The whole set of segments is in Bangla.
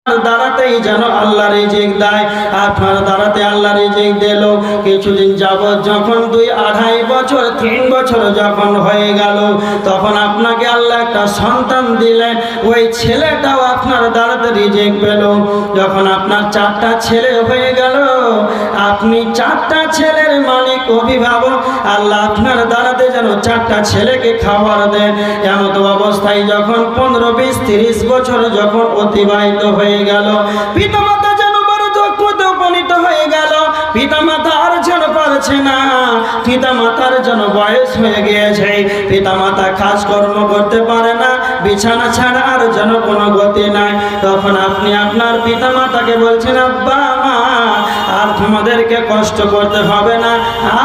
দ্বারাতেই যেন আল্লাহ রিজিক দেয়। আপনার দ্বারাতে আল্লাহ রিজিক দিল। কিছুদিন যাবত যখন 2-2.5 বছর 3 বছর যখন হয়ে গেল, তখন আপনাকে আল্লাহ একটা সন্তান দিলেন। ওই ছেলেটাও আপনার দ্বারাতে রিজিক পেল। যখন আপনার 4টা ছেলে হয়ে গেল, আপনি 4টা ছেলের মালিক, অভিভাবক। আল্লাহ আপনার দ্বারাতে যেন 4টা ছেলেকে খাবার দেন। এমন অবস্থায় যখন 15, 20, 30 বছর যখন অতিবাহিত হয়ে গেল, পিতামাতা যেন বড় দুঃখতে উপনীত হয়ে গেল। পিতামাতা আর যেন পারছে না, পিতামাতার যেন বয়স হয়ে গিয়েছে, পিতামাতা কাজকর্ম করতে পারে না, বিছানা ছাড়া আর যেন কোনো গতি নাই। তখন আপনি আপনার পিতামাতাকে বলছেন, আব্বা মা, আর তোমাদেরকে কষ্ট করতে হবে না,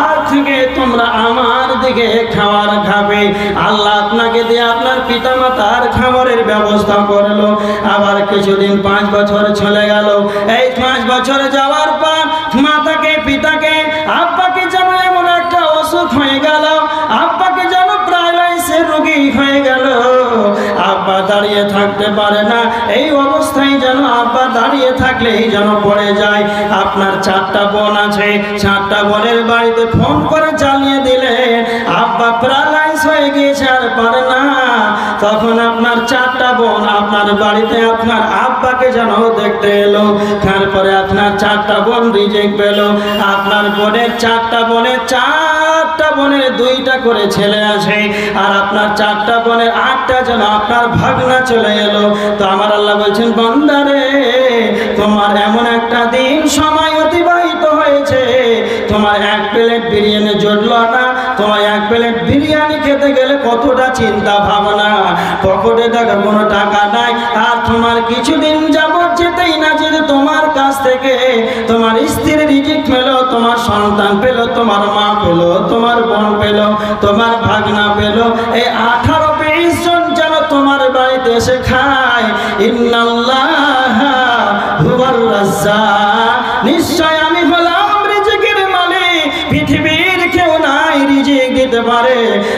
আর থেকে তোমরা আমার দিকে খাবার খাবে। আল্লাহ আপনাকে দিয়ে আপনার পিতামাতার খাবারের ব্যবস্থা করলো। আবার কিছুদিন 5 বছর চলে গেল। এই 5 বছর যাওয়ার পর মাতাকে, পিতাকে, আব্বাকে যেন এমন একটা অসুখ হয়ে গেল, আব্বাকে যেন প্যারালাইসিসের রোগী হয়ে গেল। আব্বা দাঁড়িয়ে থাকতে পারে না। এই অবস্থায় যেন আব্বা দাঁড়িয়ে থাকলেই যেন পড়ে যায়। আপনার 4টা বোন আছে, 4টা বোনের বাড়িতে ফোন করে জানিয়ে দিলে আব্বা প্যারালাইসিস হয়ে গিয়েছে, আর পারে না। তখন আপনার 4টা বোন আপনার বাড়িতে আপনার আব্বাকে যেন দেখতে এলো। তারপরে আপনার 4টা বোন রিজিক পেল। আপনার বোনের 4টা বোনের 2টা করে ছেলে আছে, আর আপনার 4টা বোনের 8টা যেন আপনার ভাগনা চলে এলো। তো আমার আল্লাহ বলছেন, বান্দারে, তোমার এমন একটা দিন সময় অতিবাহিত হয়েছে, তোমার 1 প্লেট বিরিয়ানি জুটলো না। তোমার 1 প্লেট বিরিয়ানি খেতে গেলে কতটা চিন্তা ভাবনা, পকেটে টাকা কোনো টাকা নাই। আর তোমার কিছুদিন যাবত যেতেই না যেতে তোমার কাছ থেকে তোমার স্ত্রীর রিজিক পেল, তোমার সন্তান পেল, তোমার মা পেল, তোমার বোন পেল, তোমার ভাগনা পেল। এই 18-20 জন যেন তোমার বাড়িতে এসে খায়। ইন্নাল্লাহা হুয়ার রাজ্জাক, নিশ্চয় আমি হলাম রিজিকের মালিক। পৃথিবীর কেউ নাই রিজিক দিতে পারে।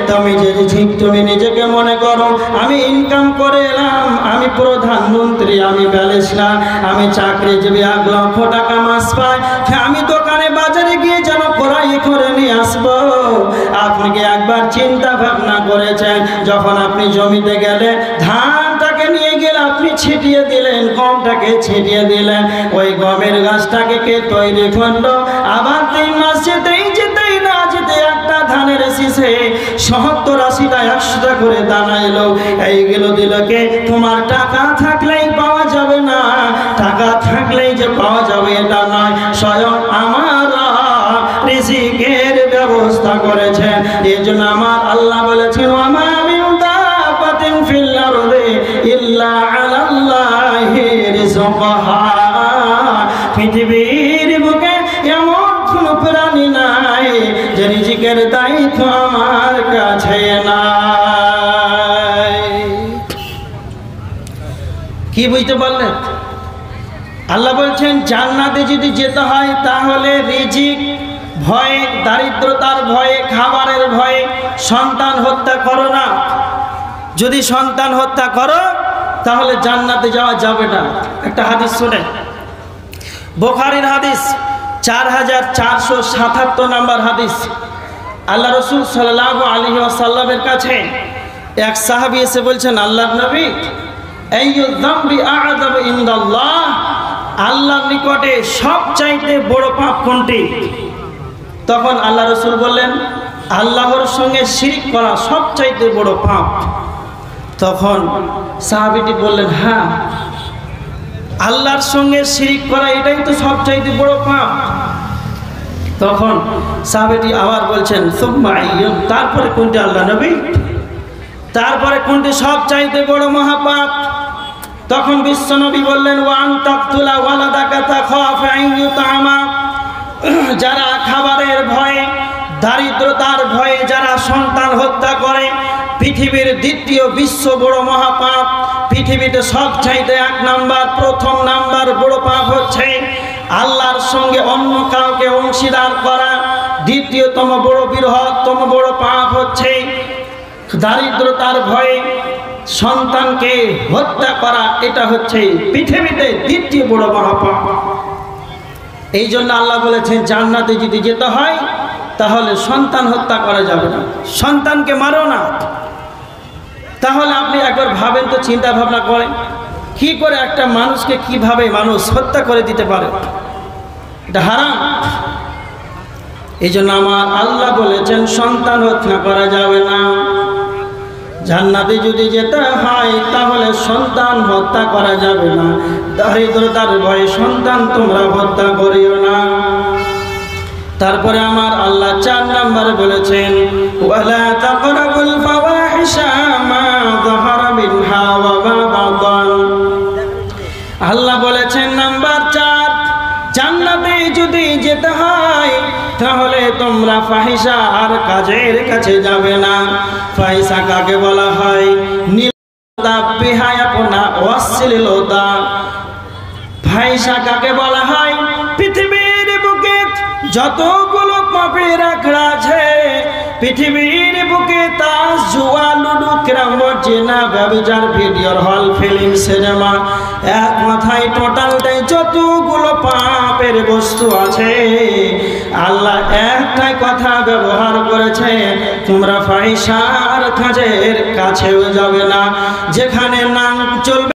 তুমি যে রিজিক তুমি নিজেকে মনে করো আমি ইনকাম করে এলাম, আমি প্রধানমন্ত্রী, আমি ব্যারিস্টার, আমি চাকরিজীবী, 1 লক্ষ টাকা মাস পাই, আমি দোকানে বাজারে গিয়ে যেন ক্রয় করে নিয়ে আসবো। আপনি কি একবার চিন্তা ভাবনা করেছেন, যখন আপনি জমিতে গেলে ধানটাকে নিয়ে গেলে আপনি ছিটিয়ে দিলেন, গমটাকে ছিটিয়ে দিলেন, ওই গমের গাছটাকে কে তৈরি করলো? আবার 3 মাস যেতেই না যেতে একটা ধানের শীষে 70-80টা 100টা করে দানা এলো। এইগুলো দিল কে? তোমার টাকা থাকলেই পাওয়া যাবে না, টাকা থাকলেই যে পাওয়া যাবে এটা নয়, স্বয়ং আমার রিজিকের ব্যবস্থা করেছেন। এই জন্য আমার আল্লাহ বলেছেন, ওয়ামা মিন দাব্বাতিন ফিল আরদি ইল্লা আলাল্লাহি রিজকুহা। পৃথিবীর বুকে এমন কোন প্রাণী নাই যে রিজিকের দায়িত্ব আমার কাছে নাই। কি বুঝতে পারলেন? আল্লাহ বলছেন, জান্নাতে যদি যেতে হয় তাহলে রিজিক ভয়ে, দারিদ্রতার ভয়ে, খাবারের ভয়ে সন্তান হত্যা করো না। যদি সন্তান হত্যা করো তাহলে জান্নাতে যাওয়া যাবে না। একটা হাদিস শুনে, বুখারীর হাদিস 4477 নম্বর হাদিস। আল্লাহ রাসূল সাল্লাল্লাহু আলাইহি ওয়াসাল্লামের কাছে এক সাহাবী এসে বলছেন, আল্লাহর নবী, আইয়ু যামবি আ'যাবু ইনদাল্লাহ, আল্লাহর নিকটে সবচাইতে বড় পাপ কোনটি? তখন আল্লাহ রাসূল বললেন, আল্লাহর সঙ্গে শিরক করা সবচাইতে বড় পাপ। তখন সাহাবীটি বললেন, হ্যাঁ, আল্লাহর সঙ্গে শিরক করা এটাই তো সবচাইতে বড় পাপ। তখন সাহাবীটি আবার বলছেন, সুম্মা আইয়ুন, তারপরে কোনটি আল্লাহ নবী? তারপরে কোনটি সবচাইতে বড় মহাপাপ? তখন বিশ্বনবী বললেন, ওয়ান তাকতুলা ওয়ালাদাকা তাখাফু আন ইউতামা, যারা খাবারের ভয়ে, দারিদ্রতার ভয়ে যারা সন্তান হত্যা করে, পৃথিবীর দ্বিতীয় বিশ্ব বড় মহাপাপ। পৃথিবীতে সবচাইতে 1 নাম্বার, প্রথম নাম্বার বড় পাপ হচ্ছে আল্লাহর সঙ্গে অন্য কাউকে অংশীদার করা। দ্বিতীয়তম বড় বৃহত্তম বড় পাপ হচ্ছে দারিদ্রতার ভয়ে সন্তানকে হত্যা করা এটা হচ্ছে পৃথিবীতে দ্বিতীয় বড় মহাপাপ। এই জন্য আল্লাহ বলেছেন জান্নাতে যদি যেতে হয় তাহলে সন্তান হত্যা করা যাবে না, সন্তানকে মারো না। তাহলে আপনি একবার ভাবেন তো, চিন্তা ভাবনা করেন কি করে একটা মানুষকে কিভাবে মানুষ হত্যা করে দিতে পারে, এটা হারাম। এই জন্য আমার আল্লাহ বলেছেন সন্তান হত্যা করা যাবে না। জান্নাতে যদি যেতে হয় তাহলে সন্তান হত্যা করা যাবে না। দারিদ্রতার ভয়ে সন্তান তোমরা হত্যা করিও না। তারপরে আমার আল্লাহ 4 নম্বরে বলেছেন ওয়ালা তাকরাবুল ফাওয়াহিশা মা যাহারা মিনহা ওয়া মা বাতান। আল্লাহ বলেছেন নাম্বার 4, জান্নাতে যদি যেতে হয় তাহলে তোমরা ফাহিশা আর কাজের কাছে যাবে না। ফাহিশা কাকে বলা হয়? নীলতা, বেহায়াপনা, অশ্লীলতা। ফাহিশা কাকে বলা হয়? পৃথিবীর বুকে যতগুলো পাপের আখড়া আছে, পৃথিবীর বুকে তাস, জুয়া, লুডু, ক্যারম বোর্ড, জিনা, ব্যভিচার, ভিডিওর হল, ফিল্ম, সিনেমা, এক মাথায় টোটালটাই যতগুলো পাপের বস্তু আছে, আল্লাহ একটাই কথা ব্যবহার করেছে, তোমরা ফাহিশার কাজের কাছেও যাবে না। যেখানে নাম চলবে